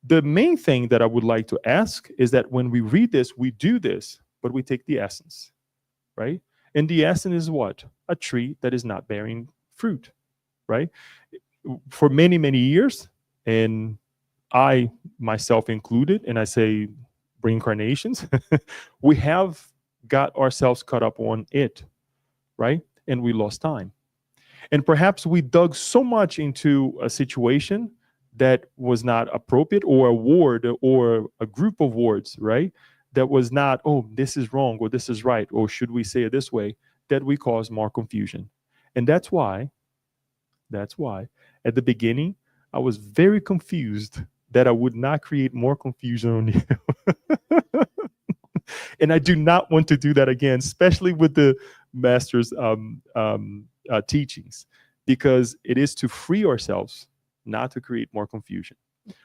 The main thing that I would like to ask is that when we read this, we do this, but we take the essence, right? And the essence is what? A tree that is not bearing fruit, right? For many, many years, and I myself included, and I say reincarnations, we have got ourselves caught up on it, right? And we lost time. And perhaps we dug so much into a situation that was not appropriate, or a word or a group of words, right? That was not, oh, this is wrong or this is right, or should we say it this way, that we cause more confusion. And that's why at the beginning, I was very confused that I would not create more confusion on you. And I do not want to do that again, especially with the master's teachings, because it is to free ourselves, not to create more confusion.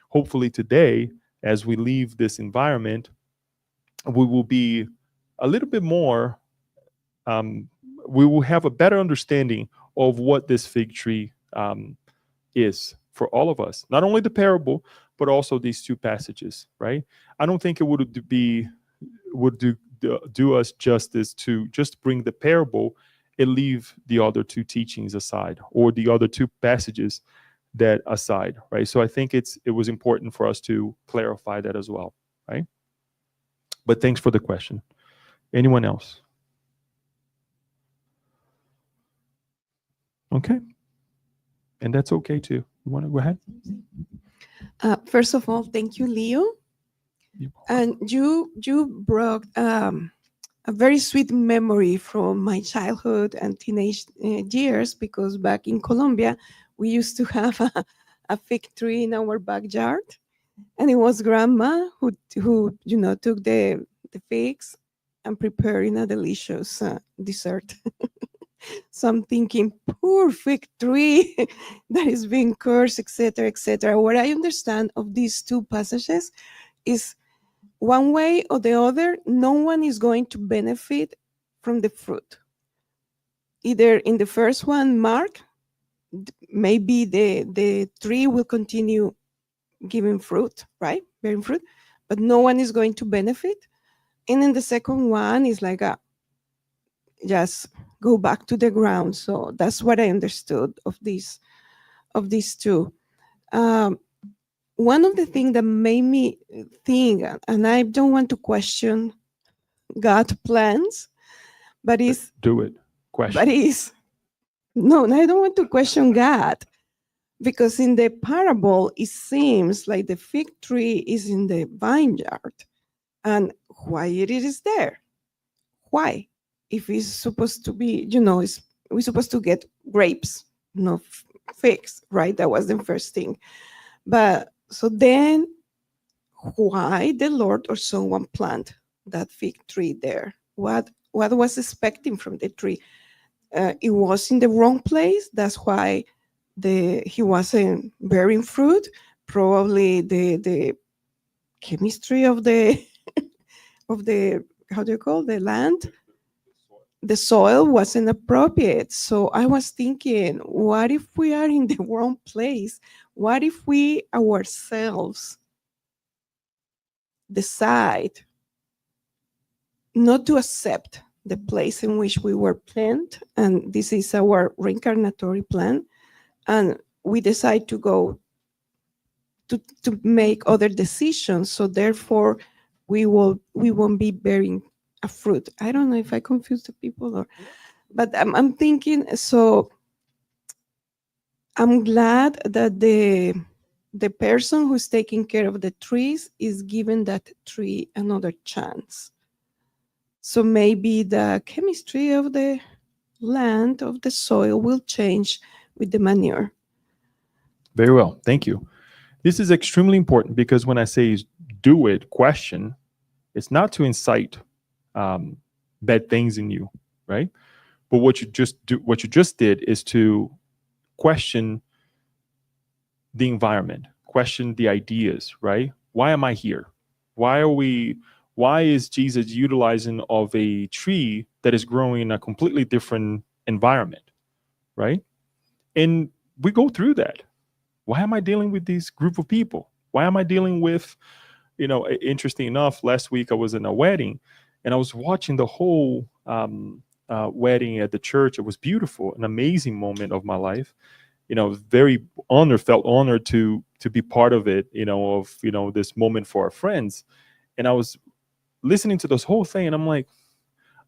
Hopefully today, as we leave this environment, we will be a little bit more, we will have a better understanding of what this fig tree is for all of us. Not only the parable, but also these two passages, right? I don't think it would do us justice to just bring the parable and leave the other two teachings aside, or the other two passages that aside, right? So I think it was important for us to clarify that as well, right? But thanks for the question. Anyone else? Okay. And that's okay too. You want to go ahead? First of all, thank you, Leo. And you brought a very sweet memory from my childhood and teenage years, because back in Colombia, we used to have a fig tree in our backyard, and it was grandma who took the figs and preparing a delicious dessert. So I'm thinking, poor fig tree that is being cursed, etc., etc. What I understand of these two passages is, one way or the other, no one is going to benefit from the fruit. Either in the first one, Mark, maybe the tree will continue giving fruit, right? Bearing fruit, but no one is going to benefit. And in the second one, is like, just go back to the ground. So that's what I understood of these two. Um, One of the things that made me think, and I don't want to question God plans, but is Do it. but Question. is no, I don't want to question God, because in the parable it seems like the fig tree is in the vineyard, and why it is there? Why? If it's supposed to be, we're supposed to get grapes, no figs, right? That was the first thing. But so then, why the Lord or someone planted that fig tree there? What was expecting from the tree? It was in the wrong place. That's why he wasn't bearing fruit. Probably the chemistry of the of the how do you call the land, the soil wasn't appropriate. So I was thinking, what if we are in the wrong place? What if we ourselves decide not to accept the place in which we were planted, and this is our reincarnatory plan, and we decide to go to make other decisions, so therefore we won't be bearing a fruit. I don't know if I confuse the people, or but I'm thinking, so I'm glad that the person who's taking care of the trees is giving that tree another chance. So maybe the chemistry of the land, of the soil, will change with the manure. Very well. Thank you. This is extremely important because when I say do it, question, it's not to incite um, bad things in you, right? But what you just did is to question the environment, question the ideas, right? Why am I here? Why are we? Why is Jesus utilizing of a tree that is growing in a completely different environment, right? And we go through that. Why am I dealing with this group of people? Why am I dealing with, interesting enough, last week I was in a wedding and I was watching the whole wedding at the church. It was beautiful, an amazing moment of my life. Very honored, felt honored to be part of it, of, this moment for our friends. And I was listening to this whole thing and I'm like,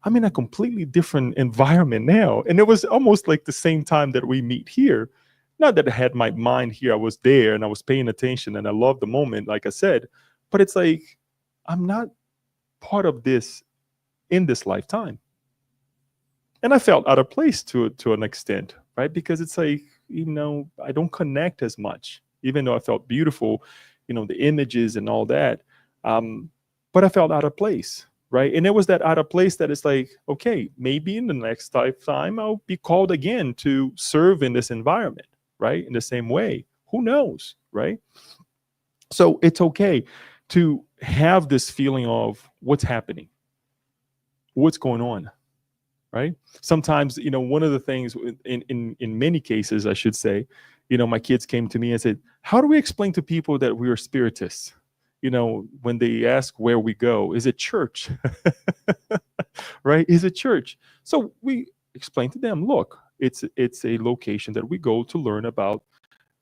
I'm in a completely different environment now. And it was almost like the same time that we meet here. Not that I had my mind here, I was there and I was paying attention and I loved the moment, like I said, but it's like, I'm not part of this in this lifetime. And I felt out of place to an extent, right? Because it's like, I don't connect as much, even though I felt beautiful, the images and all that. But I felt out of place, right? And it was that out of place that it's like, okay, maybe in the next lifetime I'll be called again to serve in this environment, right? In the same way. Who knows, right? So it's okay to have this feeling of what's happening, what's going on, right? Sometimes, one of the things in many cases, I should say, my kids came to me and said, how do we explain to people that we are spiritists? When they ask where we go, is it church? Right? Is it church? So we explain to them, look, it's a location that we go to learn about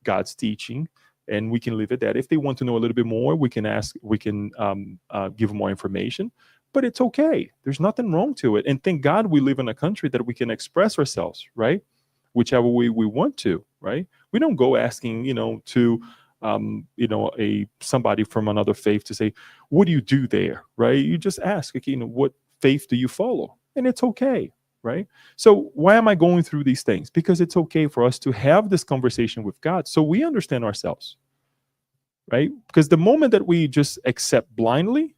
God's teaching, and we can leave it at that. If they want to know a little bit more, we can give them more information. But it's okay. There's nothing wrong to it. And thank God we live in a country that we can express ourselves, right? whichever way we want to, right? We don't go asking, to a somebody from another faith to say, what do you do there, right? You just ask, okay, what faith do you follow? And it's okay, right? So why am I going through these things? Because it's okay for us to have this conversation with God so we understand ourselves, right? Because the moment that we just accept blindly,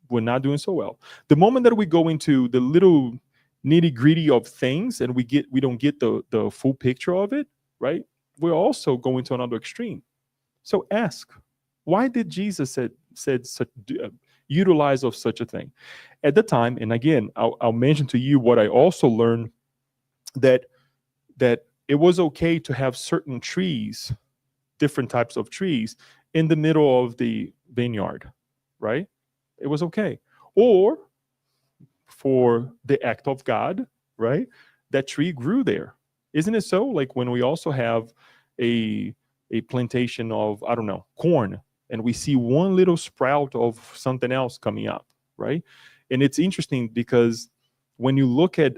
we're not doing so well. The moment that we go into the little nitty gritty of things and we don't get the full picture of it, right? We're also going to another extreme. So ask, why did Jesus said such, utilize of such a thing at the time? And again, I'll mention to you what I also learned, that it was okay to have certain trees, different types of trees, in the middle of the vineyard, right? It was okay. Or for the act of God, right? That tree grew there. Isn't it so? Like when we also have a plantation of, I don't know, corn, and we see one little sprout of something else coming up, right? And it's interesting because when you look at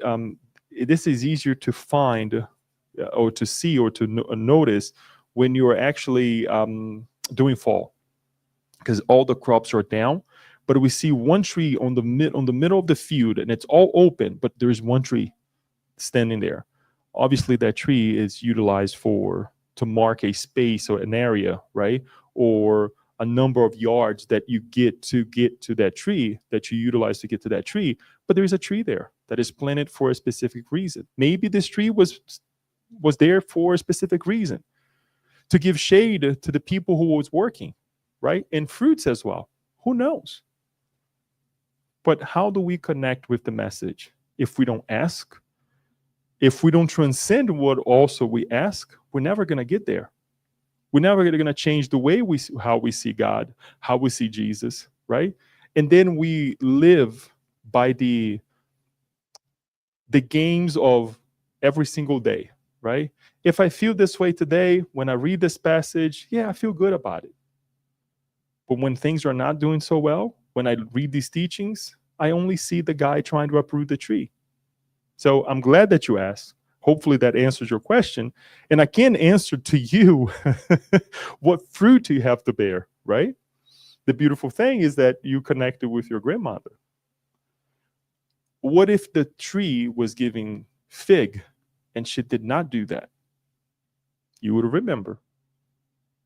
this is easier to find or to see or to notice when you're actually doing fall, because all the crops are down. But we see one tree on the middle of the field, and it's all open, but there's one tree standing there. Obviously, that tree is utilized to mark a space or an area, right? Or a number of yards that you get to that tree, that you utilize to get to that tree. But there's a tree there that is planted for a specific reason. Maybe this tree was there for a specific reason, to give shade to the people who was working, right? And fruits as well. Who knows? But how do we connect with the message if we don't ask? If we don't transcend what also we ask, we're never going to get there. We're never going to change the way how we see God, how we see Jesus, right? And then we live by the games of every single day, right? If I feel this way today, when I read this passage, yeah, I feel good about it. But when things are not doing so well, when I read these teachings, I only see the guy trying to uproot the tree. So I'm glad that you asked. Hopefully that answers your question. And I can answer to you what fruit do you have to bear, right? The beautiful thing is that you connected with your grandmother. What if the tree was giving fig and she did not do that? You would remember.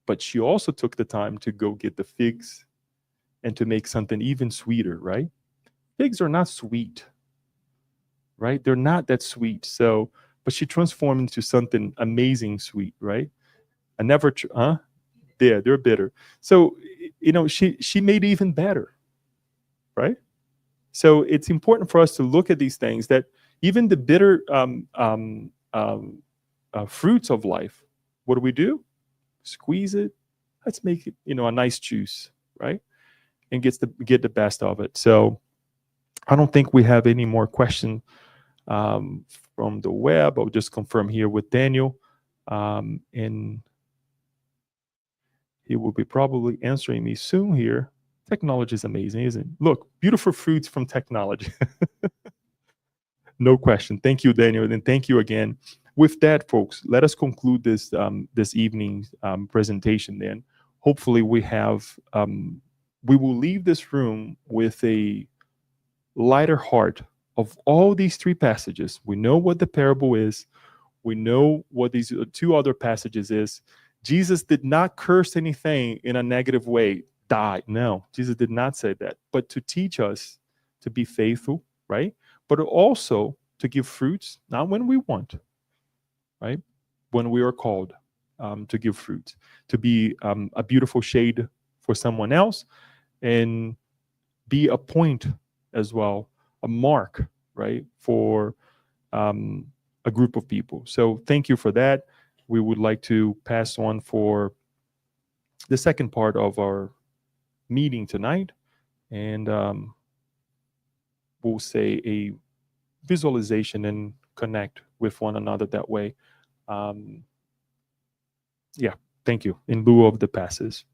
But she also took the time to go get the figs and to make something even sweeter, right? Figs are not sweet, right? They're not that sweet. So, but she transformed into something amazing sweet, right? I never, Yeah, they're bitter. So, she made it even better, right? So it's important for us to look at these things, that even the bitter fruits of life, what do? Squeeze it. Let's make it, a nice juice, right? And get the best of it. So I don't think we have any more questions from the web. I'll just confirm here with Daniel, and he will be probably answering me soon here. Technology is amazing, isn't it? Look, beautiful fruits from technology. No question. Thank you, Daniel, and thank you again. With that, folks, let us conclude this evening's presentation. Then, hopefully, we will leave this room with a lighter heart of all these three passages. We know what the parable is. We know what these two other passages is. Jesus did not curse anything in a negative way. Die. No, Jesus did not say that. But to teach us to be faithful, right? But also to give fruits, not when we want, right? When we are called to give fruits, to be a beautiful shade for someone else, and be a point as well, a mark, right, for a group of people. So thank you for that. We would like to pass on for the second part of our meeting tonight, and we'll say a visualization and connect with one another that way. Yeah, thank you. In lieu of the passes.